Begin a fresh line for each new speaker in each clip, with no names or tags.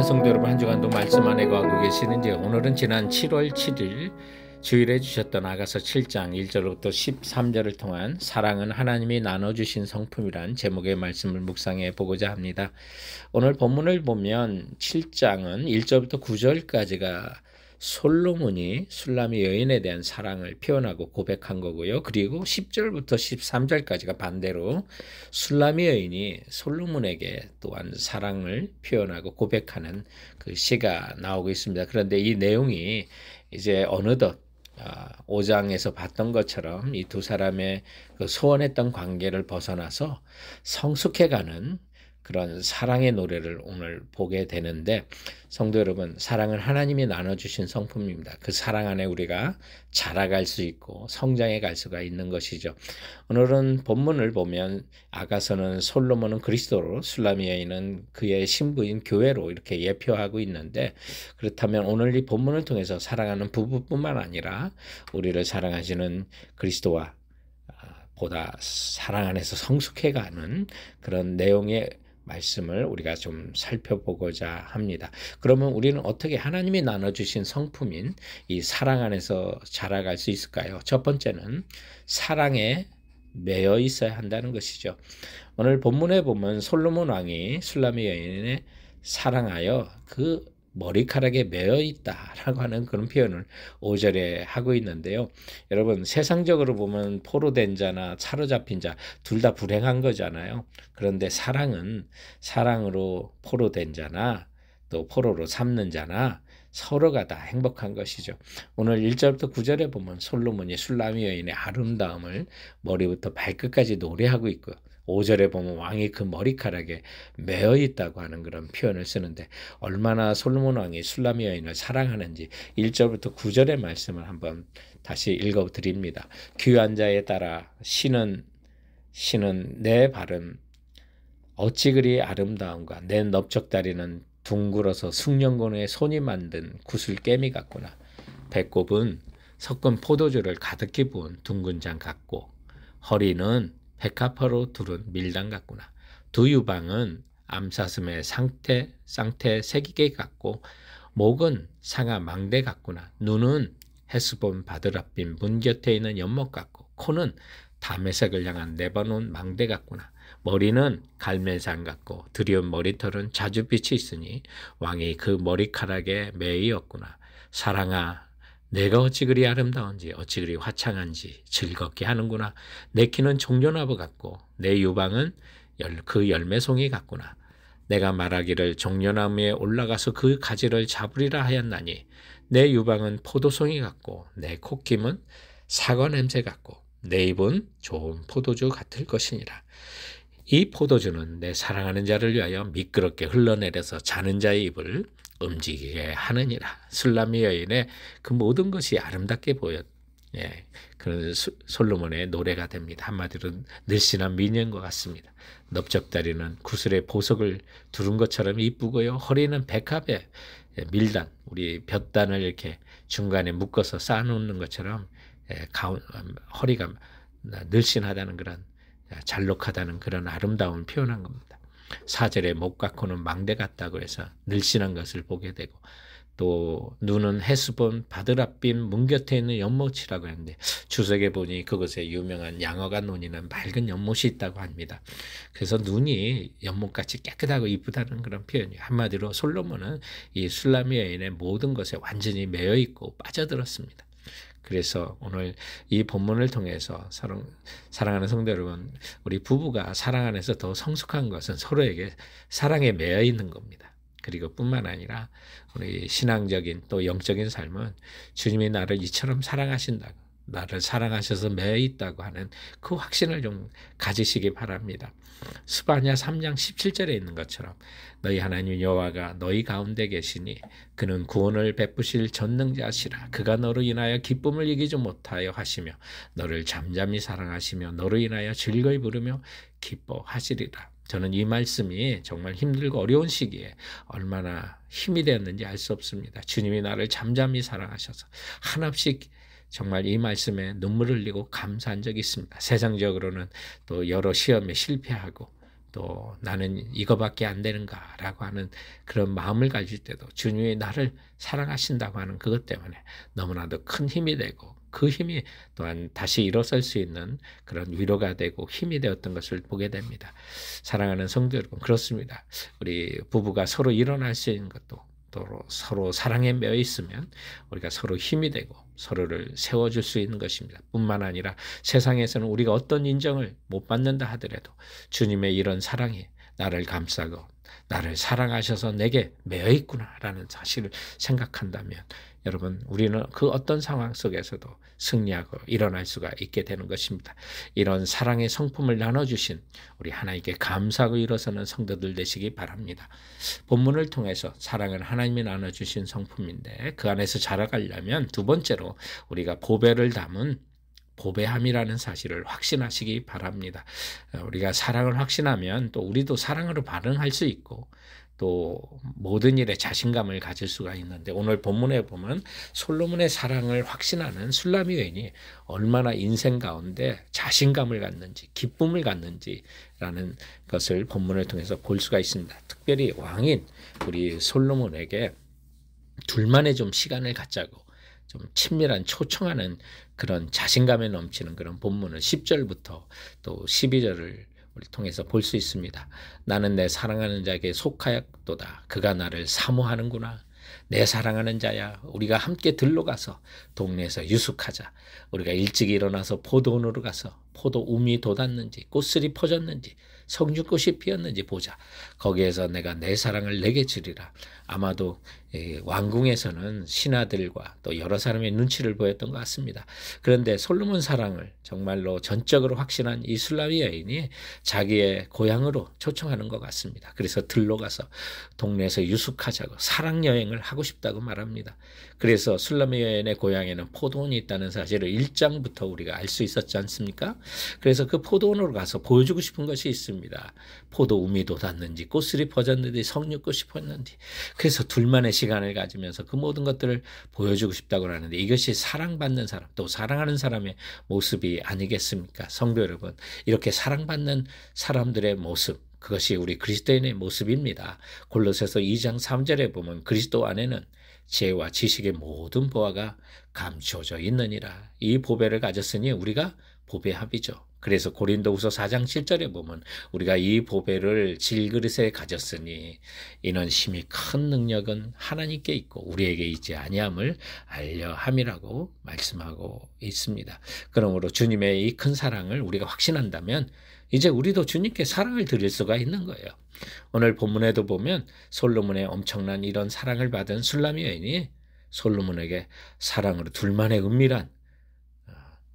사랑하는 성도 여러분, 한 주간도 말씀 안에 거하고 계시는지, 오늘은 지난 7월 7일 주일에 주셨던 아가서 7장 1절부터 13절을 통한 사랑은 하나님이 나눠주신 성품이란 제목의 말씀을 묵상해 보고자 합니다. 오늘 본문을 보면 7장은 1절부터 9절까지가 솔로몬이 술람미 여인에 대한 사랑을 표현하고 고백한 거고요. 그리고 10절부터 13절까지가 반대로 술람미 여인이 솔로몬에게 또한 사랑을 표현하고 고백하는 그 시가 나오고 있습니다. 그런데 이 내용이 이제 어느덧 5장에서 봤던 것처럼 이 두 사람의 그 소원했던 관계를 벗어나서 성숙해가는 그런 사랑의 노래를 오늘 보게 되는데, 성도 여러분, 사랑은 하나님이 나눠주신 성품입니다. 그 사랑 안에 우리가 자라갈 수 있고 성장해 갈 수가 있는 것이죠. 오늘은 본문을 보면 아가서는 솔로몬은 그리스도로, 술람미 여인은 그의 신부인 교회로 이렇게 예표하고 있는데, 그렇다면 오늘 이 본문을 통해서 사랑하는 부부뿐만 아니라 우리를 사랑하시는 그리스도와 보다 사랑 안에서 성숙해가는 그런 내용의 말씀을 우리가 좀 살펴보고자 합니다. 그러면 우리는 어떻게 하나님이 나눠주신 성품인 이 사랑 안에서 자라갈 수 있을까요? 첫 번째는 사랑에 매여 있어야 한다는 것이죠. 오늘 본문에 보면 솔로몬 왕이 술람미 여인에 사랑하여 그 머리카락에 매여 있다라고 하는 그런 표현을 5절에 하고 있는데요. 여러분, 세상적으로 보면 포로된 자나 사로잡힌 자 둘 다 불행한 거잖아요. 그런데 사랑은 사랑으로 포로된 자나 또 포로로 삼는 자나 서로가 다 행복한 것이죠. 오늘 1절부터 9절에 보면 솔로몬이 술람미 여인의 아름다움을 머리부터 발끝까지 노래하고 있고요. 5절에 보면 왕이 그 머리카락에 매어 있다고 하는 그런 표현을 쓰는데, 얼마나 솔로몬 왕이 술람미 여인을 사랑하는지 1절부터 9절의 말씀을 한번 다시 읽어드립니다. 귀한 자에 따라 신은 내 발은 어찌 그리 아름다운가. 내 넓적다리는 둥글어서 숙련군의 손이 만든 구슬깨미 같구나. 배꼽은 섞은 포도주를 가득히 부은 둥근 장 같고, 허리는 백합화로 두른 밀당 같구나. 두 유방은 암사슴의 쌍태 새기개 같고, 목은 상아 망대 같구나. 눈은 헤스본 바드랍빈 문 곁에 있는 연못 같고, 코는 다메섹을 향한 레바논 망대 같구나. 머리는 갈멜산 같고, 드리운 머리털은 자줏빛이 있으니 왕이 그 머리카락에 매이었구나. 사랑아, 내가 어찌 그리 아름다운지, 어찌 그리 화창한지 즐겁게 하는구나. 내 키는 종려나무 같고, 내 유방은 그 열매송이 같구나. 내가 말하기를 종려나무에 올라가서 그 가지를 잡으리라 하였나니, 내 유방은 포도송이 같고, 내 콧김은 사과 냄새 같고, 내 입은 좋은 포도주 같을 것이니라. 이 포도주는 내 사랑하는 자를 위하여 미끄럽게 흘러내려서 자는 자의 입을 움직이게 하느니라. 술람미 여인의 그 모든 것이 아름답게 보였. 그런 솔로몬의 노래가 됩니다. 한마디로 늘씬한 미녀인 것 같습니다. 넓적다리는 구슬의 보석을 두른 것처럼 이쁘고요. 허리는 백합의 밀단, 우리 볕단을 이렇게 중간에 묶어서 쌓아놓는 것처럼 허리가 늘씬하다는 그런, 잘록하다는 그런 아름다움을 표현한 겁니다. 4절에 목과 코는 망대 같다고 해서 늘씬한 것을 보게 되고, 또 눈은 헤스본 바드랍빈 문 곁에 있는 연못이라고 했는데, 주석에 보니 그곳에 유명한 양어가 논이는 맑은 연못이 있다고 합니다. 그래서 눈이 연못같이 깨끗하고 이쁘다는 그런 표현이에요. 한마디로 솔로몬은 이 술람미 여인의 모든 것에 완전히 매여 있고 빠져들었습니다. 그래서 오늘 이 본문을 통해서 사랑하는 성도 여러분, 우리 부부가 사랑 안에서 더 성숙한 것은 서로에게 사랑에 매여 있는 겁니다. 그리고 뿐만 아니라 우리 신앙적인 또 영적인 삶은 주님이 나를 이처럼 사랑하신다고, 나를 사랑하셔서 매여 있다고 하는 그 확신을 좀 가지시기 바랍니다. 스바냐 3장 17절에 있는 것처럼 너희 하나님 여호와가 너희 가운데 계시니 그는 구원을 베푸실 전능자시라. 그가 너로 인하여 기쁨을 이기지 못하여 하시며 너를 잠잠히 사랑하시며 너로 인하여 즐거이 부르며 기뻐하시리라. 저는 이 말씀이 정말 힘들고 어려운 시기에 얼마나 힘이 되었는지 알 수 없습니다. 주님이 나를 잠잠히 사랑하셔서 한없이 정말 이 말씀에 눈물을 흘리고 감사한 적이 있습니다. 세상적으로는 또 여러 시험에 실패하고 또 나는 이거밖에 안 되는가라고 하는 그런 마음을 가질 때도 주님이 나를 사랑하신다고 하는 그것 때문에 너무나도 큰 힘이 되고, 그 힘이 또한 다시 일어설 수 있는 그런 위로가 되고 힘이 되었던 것을 보게 됩니다. 사랑하는 성도 여러분, 그렇습니다. 우리 부부가 서로 일어날 수 있는 것도 또 서로 사랑에 매여 있으면 우리가 서로 힘이 되고 서로를 세워줄 수 있는 것입니다. 뿐만 아니라 세상에서는 우리가 어떤 인정을 못 받는다 하더라도 주님의 이런 사랑이 나를 감싸고 나를 사랑하셔서 내게 매여 있구나라는 사실을 생각한다면 여러분, 우리는 그 어떤 상황 속에서도 승리하고 일어날 수가 있게 되는 것입니다. 이런 사랑의 성품을 나눠주신 우리 하나님께 감사하고 일어서는 성도들 되시기 바랍니다. 본문을 통해서 사랑은 하나님이 나눠주신 성품인데 그 안에서 자라가려면 두 번째로 우리가 보배를 담은 보배함이라는 사실을 확신하시기 바랍니다. 우리가 사랑을 확신하면 또 우리도 사랑으로 반응할 수 있고 또 모든 일에 자신감을 가질 수가 있는데, 오늘 본문에 보면 솔로몬의 사랑을 확신하는 술람미 여인이 얼마나 인생 가운데 자신감을 갖는지 기쁨을 갖는지라는 것을 본문을 통해서 볼 수가 있습니다. 특별히 왕인 우리 솔로몬에게 둘만의 좀 시간을 갖자고 좀 친밀한 초청하는 그런 자신감에 넘치는 그런 본문을 10절부터 또 12절을 우리 통해서 볼 수 있습니다. 나는 내 사랑하는 자에게 속하였도다. 그가 나를 사모하는구나. 내 사랑하는 자야, 우리가 함께 들러가서 동네에서 유숙하자. 우리가 일찍 일어나서 포도원으로 가서 포도 움이 돋았는지 꽃술이 퍼졌는지 석류꽃이 피었는지 보자. 거기에서 내가 내 사랑을 내게 주리라. 아마도 왕궁에서는 신하들과 또 여러 사람의 눈치를 보였던 것 같습니다. 그런데 솔로몬 사랑을 정말로 전적으로 확신한 이 술람미 여인이 자기의 고향으로 초청하는 것 같습니다. 그래서 들러가서 동네에서 유숙하자고 사랑 여행을 하고 싶다고 말합니다. 그래서 술람미 여인의 고향에는 포도원이 있다는 사실을 1장부터 우리가 알 수 있었지 않습니까? 그래서 그 포도원으로 가서 보여주고 싶은 것이 있습니다. 포도 움이 돋았는지 꽃술이 퍼졌는지 석류꽃이 폈는지. 그래서 둘만의 시간을 가지면서 그 모든 것들을 보여주고 싶다고 하는데, 이것이 사랑받는 사람, 또 사랑하는 사람의 모습이 아니겠습니까? 성도 여러분, 이렇게 사랑받는 사람들의 모습, 그것이 우리 그리스도인의 모습입니다. 골로새서 2장 3절에 보면 그리스도 안에는 지혜와 지식의 모든 보화가 감추어져 있느니라. 이 보배를 가졌으니 우리가 보배합이죠. 그래서 고린도후서 4장 7절에 보면 우리가 이 보배를 질그릇에 가졌으니 이는 심히 큰 능력은 하나님께 있고 우리에게 있지 아니함을 알려 함이라고 말씀하고 있습니다. 그러므로 주님의 이 큰 사랑을 우리가 확신한다면 이제 우리도 주님께 사랑을 드릴 수가 있는 거예요. 오늘 본문에도 보면 솔로몬의 엄청난 이런 사랑을 받은 술람미 여인이 솔로몬에게 사랑으로 둘만의 은밀한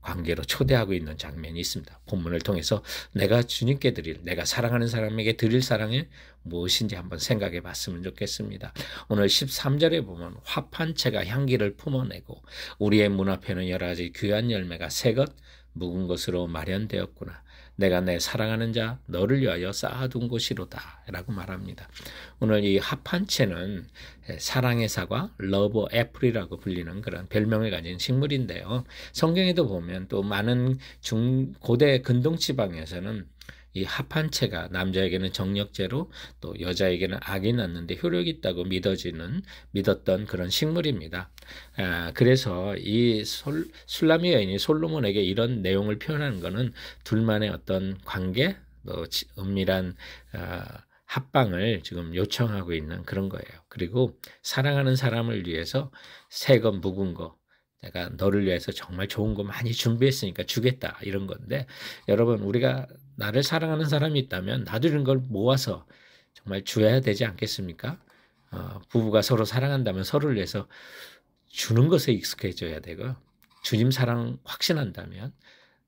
관계로 초대하고 있는 장면이 있습니다. 본문을 통해서 내가 주님께 드릴, 내가 사랑하는 사람에게 드릴 사랑이 무엇인지 한번 생각해 봤으면 좋겠습니다. 오늘 13절에 보면 화판 채가 향기를 품어내고 우리의 문 앞에는 여러 가지 귀한 열매가 새것 묵은 것으로 마련되었구나. 내가 내 사랑하는 자 너를 위하여 쌓아둔 곳이로다 라고 말합니다. 오늘 이 합한채는 사랑의 사과, 러브 애플이라고 불리는 그런 별명을 가진 식물인데요. 성경에도 보면 또 많은 고대 근동지방에서는 이 합한채가 남자에게는 정력제로 또 여자에게는 악이 났는데 효력이 있다고 믿었던 그런 식물입니다. 그래서 이 술람미 여인이 솔로몬에게 이런 내용을 표현하는 것은 둘만의 어떤 관계, 또 은밀한 합방을 지금 요청하고 있는 그런 거예요. 그리고 사랑하는 사람을 위해서 새 것 묵은 거, 내가 너를 위해서 정말 좋은 거 많이 준비했으니까 주겠다 이런 건데, 여러분 우리가 나를 사랑하는 사람이 있다면 나도 이런 걸 모아서 정말 줘야 되지 않겠습니까? 부부가 서로 사랑한다면 서로를 위해서 주는 것에 익숙해져야 되고, 주님 사랑 확신한다면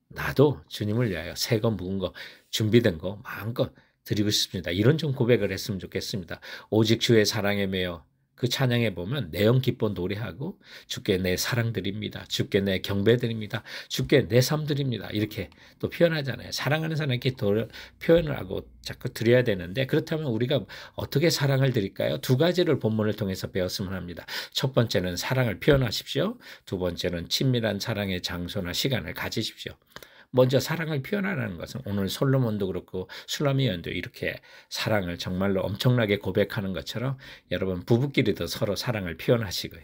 나도 주님을 위하여 새 거 묵은 거 준비된 거 마음껏 드리고 싶습니다. 이런 좀 고백을 했으면 좋겠습니다. 오직 주의 사랑에 매여 그 찬양에 보면 내영 기뻐 노래하고 주께 내 사랑 드립니다. 주께 내 경배 드립니다. 주께 내 삶 드립니다. 이렇게 또 표현하잖아요. 사랑하는 사람에게 표현을 하고 자꾸 드려야 되는데, 그렇다면 우리가 어떻게 사랑을 드릴까요? 두 가지를 본문을 통해서 배웠으면 합니다. 첫 번째는 사랑을 표현하십시오. 두 번째는 친밀한 사랑의 장소나 시간을 가지십시오. 먼저 사랑을 표현하라는 것은 오늘 솔로몬도 그렇고 술라미언도 이렇게 사랑을 정말로 엄청나게 고백하는 것처럼 여러분 부부끼리도 서로 사랑을 표현하시고요.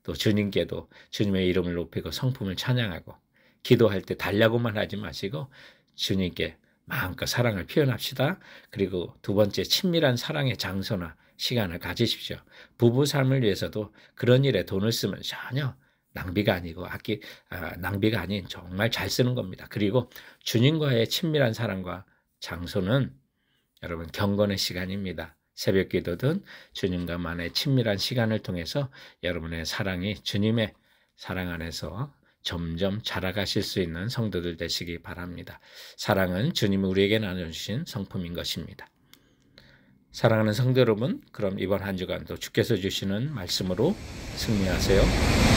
또 주님께도 주님의 이름을 높이고 성품을 찬양하고 기도할 때 달라고만 하지 마시고 주님께 마음껏 사랑을 표현합시다. 그리고 두 번째, 친밀한 사랑의 장소나 시간을 가지십시오. 부부 삶을 위해서도 그런 일에 돈을 쓰면 전혀 낭비가 아니고 낭비가 아닌 정말 잘 쓰는 겁니다. 그리고 주님과의 친밀한 사랑과 장소는 여러분 경건의 시간입니다. 새벽 기도든 주님과만의 친밀한 시간을 통해서 여러분의 사랑이 주님의 사랑 안에서 점점 자라가실 수 있는 성도들 되시기 바랍니다. 사랑은 주님이 우리에게 나눠주신 성품인 것입니다. 사랑하는 성도 여러분, 그럼 이번 한 주간도 주께서 주시는 말씀으로 승리하세요.